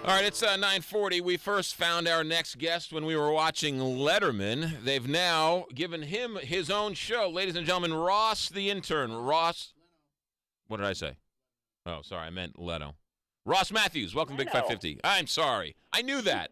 All right, it's 9:40. We first found our next guest when we were watching Letterman. They've now given him his own show. Ladies and gentlemen, Ross the Intern. Ross. What did I say? Oh, sorry. I meant Leno. Ross Mathews. Welcome to Big 550. I'm sorry. I knew that.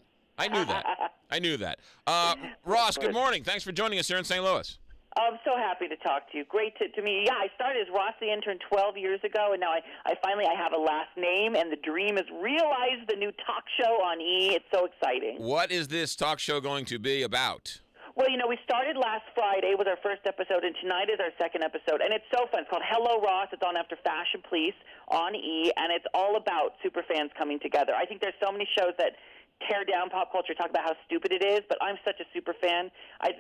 Ross, good morning. Thanks for joining us here in St. Louis. I'm so happy to talk to you. Great to meet you. Yeah, I started as Ross the Intern 12 years ago, and now I finally have a last name, and the dream is realized, the new talk show on E! It's so exciting. What is this talk show going to be about? Well, we started last Friday with our first episode, and tonight is our second episode, and it's so fun. It's called Hello, Ross. It's on after Fashion Police on E!, and it's all about superfans coming together. I think there's so many shows that tear down pop culture, talk about how stupid it is, but I'm such a super fan.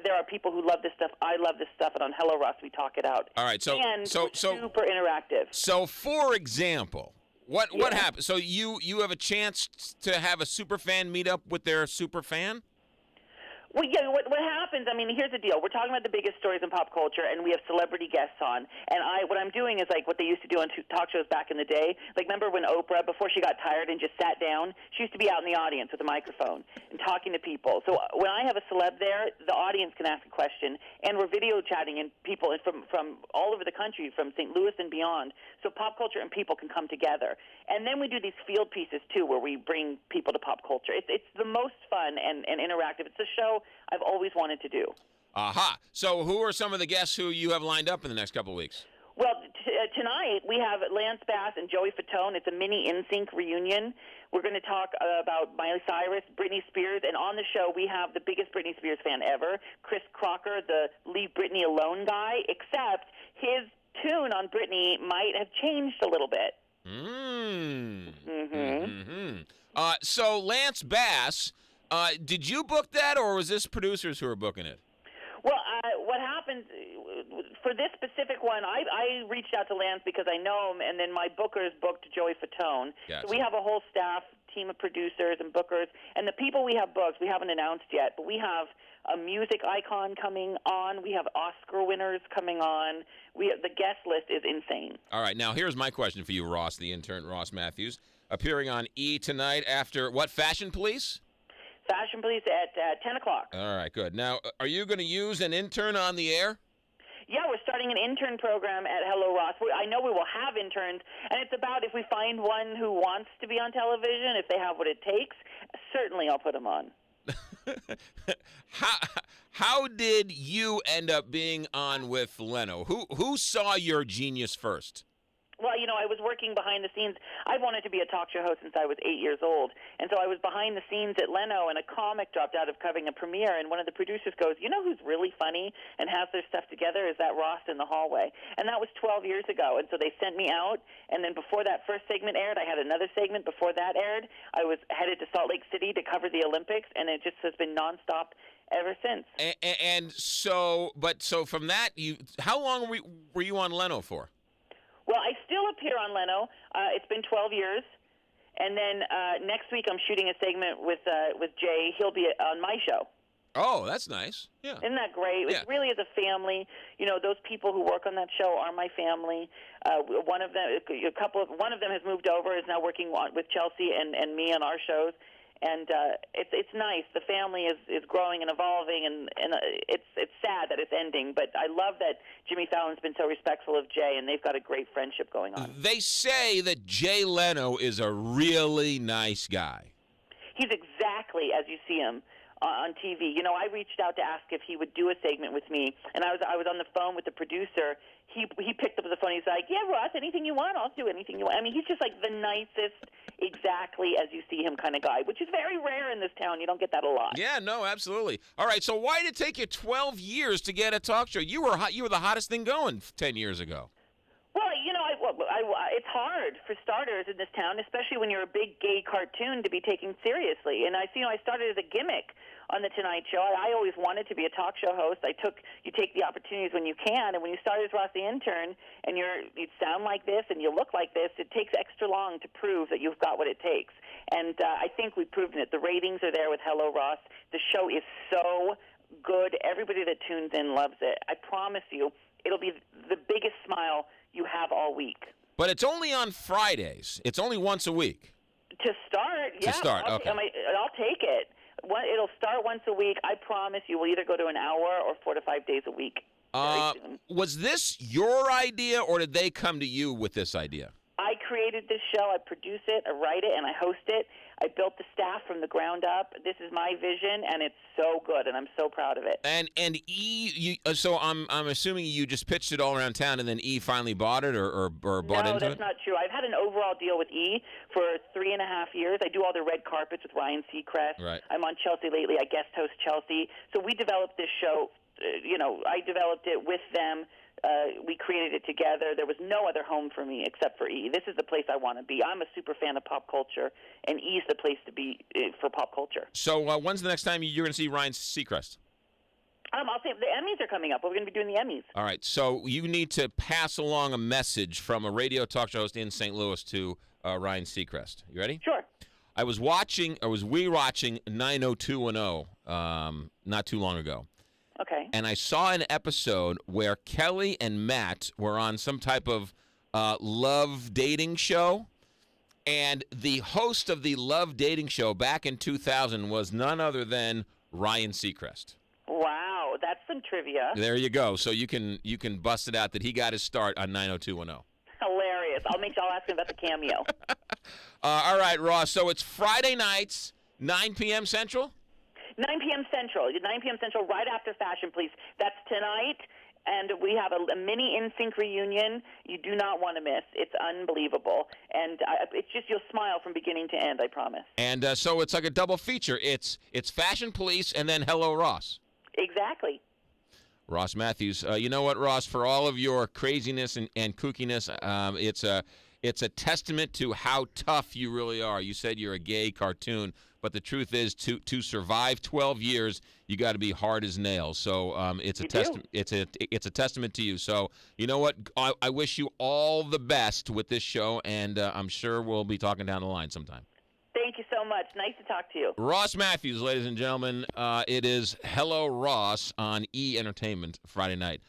There are people who love this stuff. I love this stuff, and on Hello, Ross, we talk it out. All right, so super interactive. So, for example, what happens? So you have a chance to have a super fan meet up with their super fan? Well, yeah, what happens, here's the deal. We're talking about the biggest stories in pop culture, and we have celebrity guests on. And what I'm doing is like what they used to do on talk shows back in the day. Like, remember when Oprah, before she got tired and just sat down, she used to be out in the audience with a microphone and talking to people. So when I have a celeb there, the audience can ask a question, and we're video chatting and people from all over the country, from St. Louis and beyond. So pop culture and people can come together. And then we do these field pieces, too, where we bring people to pop culture. It's the most fun and interactive. It's a show I've always wanted to do. Aha. So who are some of the guests who you have lined up in the next couple of weeks? Well, tonight we have Lance Bass and Joey Fatone. It's a mini NSYNC reunion. We're going to talk about Miley Cyrus, Britney Spears, and on the show we have the biggest Britney Spears fan ever, Chris Crocker, the Leave Britney Alone guy, except his tune on Britney might have changed a little bit. So Lance Bass, did you book that, or was this producers who were booking it? Well, what happens for this specific one, I reached out to Lance because I know him, and then my bookers booked Joey Fatone. Gotcha. So we have a whole staff, team of producers and bookers, and the people we have booked, we haven't announced yet, but we have a music icon coming on. We have Oscar winners coming on. The guest list is insane. All right, now here's my question for you, Ross, the Intern, Ross Mathews, appearing on E! Tonight after what, Fashion Police? Fashion Police at 10 o'clock. All right, good. Now, are you going to use an intern on the air? Yeah, we're starting an intern program at Hello Ross. I know we will have interns, and it's about if we find one who wants to be on television, if they have what it takes, certainly I'll put them on. How did you end up being on with Leno? Who saw your genius first? Well, I was working behind the scenes. I wanted to be a talk show host since I was 8 years old. And so I was behind the scenes at Leno, and a comic dropped out of covering a premiere, and one of the producers goes, "You know who's really funny and has their stuff together is that Ross in the hallway." And that was 12 years ago. And so they sent me out, and then before that first segment aired, I had another segment. Before that aired, I was headed to Salt Lake City to cover the Olympics, and it just has been nonstop ever since. So from that, how long were you on Leno for? Well, I still appear on Leno. It's been 12 years. And then next week I'm shooting a segment with Jay. He'll be on my show. Oh, that's nice. Yeah. Isn't that great? Yeah. It really is a family. Those people who work on that show are my family. One of them has moved over, is now working with Chelsea and me on our shows. And it's nice. The family is growing and evolving, and it's sad that it's ending. But I love that Jimmy Fallon's been so respectful of Jay, and they've got a great friendship going on. They say that Jay Leno is a really nice guy. He's exactly as you see him on TV. I reached out to ask if he would do a segment with me, and I was on the phone with the producer. He picked up the phone. He's like, "Yeah, Ross, anything you want, I'll do anything you want." He's just like the nicest, exactly as you see him kind of guy, which is very rare in this town. You don't get that a lot. Yeah, no, absolutely. All right, so why did it take you 12 years to get a talk show? You were the hottest thing going 10 years ago. Well, it's hard for starters in this town, especially when you're a big gay cartoon, to be taken seriously. And I started as a gimmick on the Tonight Show. I always wanted to be a talk show host. You take the opportunities when you can, and when you start as Ross the Intern and you sound like this and you look like this, it takes extra long to prove that you've got what it takes. And I think we've proven it. The ratings are there with Hello Ross. The show is so good. Everybody that tunes in loves it. I promise you, it'll be the biggest smile you have all week. But it's only on Fridays. It's only once a week. To start, yeah. To start, okay. I'll take it. It'll start once a week. I promise you will either go to an hour or 4 to 5 days a week. Very soon. Was this your idea, or did they come to you with this idea? I created this show. I produce it, I write it, and I host it. I built the staff from the ground up. This is my vision, and it's so good, and I'm so proud of it. And so I'm assuming you just pitched it all around town, and then E finally bought it or bought into it? No, that's not true. I've had an overall deal with E for 3.5 years. I do all the red carpets with Ryan Seacrest. Right. I'm on Chelsea lately. I guest host Chelsea. So we developed this show. I developed it with them. We created it together. There was no other home for me except for E. This is the place I want to be. I'm a super fan of pop culture, and E is the place to be for pop culture. So when's the next time you're going to see Ryan Seacrest? I'll say the Emmys are coming up. We're going to be doing the Emmys. All right. So you need to pass along a message from a radio talk show host in St. Louis to Ryan Seacrest. You ready? Sure. I was rewatching 90210 not too long ago. Okay. And I saw an episode where Kelly and Matt were on some type of love dating show. And the host of the love dating show back in 2000 was none other than Ryan Seacrest. Wow, that's some trivia. There you go. So you can bust it out that he got his start on 90210. Hilarious. I'll ask him about the cameo. All right, Ross. So it's Friday nights, 9 p.m. Central? 9 p.m. Central. 9 p.m. Central, right after Fashion Police. That's tonight, and we have a mini NSYNC reunion you do not want to miss. It's unbelievable. And it's just you'll smile from beginning to end, I promise. And so it's like a double feature. It's Fashion Police and then Hello, Ross. Exactly. Ross Mathews. You know what, Ross? For all of your craziness and kookiness, it's a testament to how tough you really are. You said you're a gay cartoon, but the truth is, to survive 12 years, you got to be hard as nails. So it's a testament. It's a testament to you. So you know what? I wish you all the best with this show, and I'm sure we'll be talking down the line sometime. Thank you so much. Nice to talk to you. Ross Mathews, ladies and gentlemen. It is Hello Ross on E! Entertainment Friday night.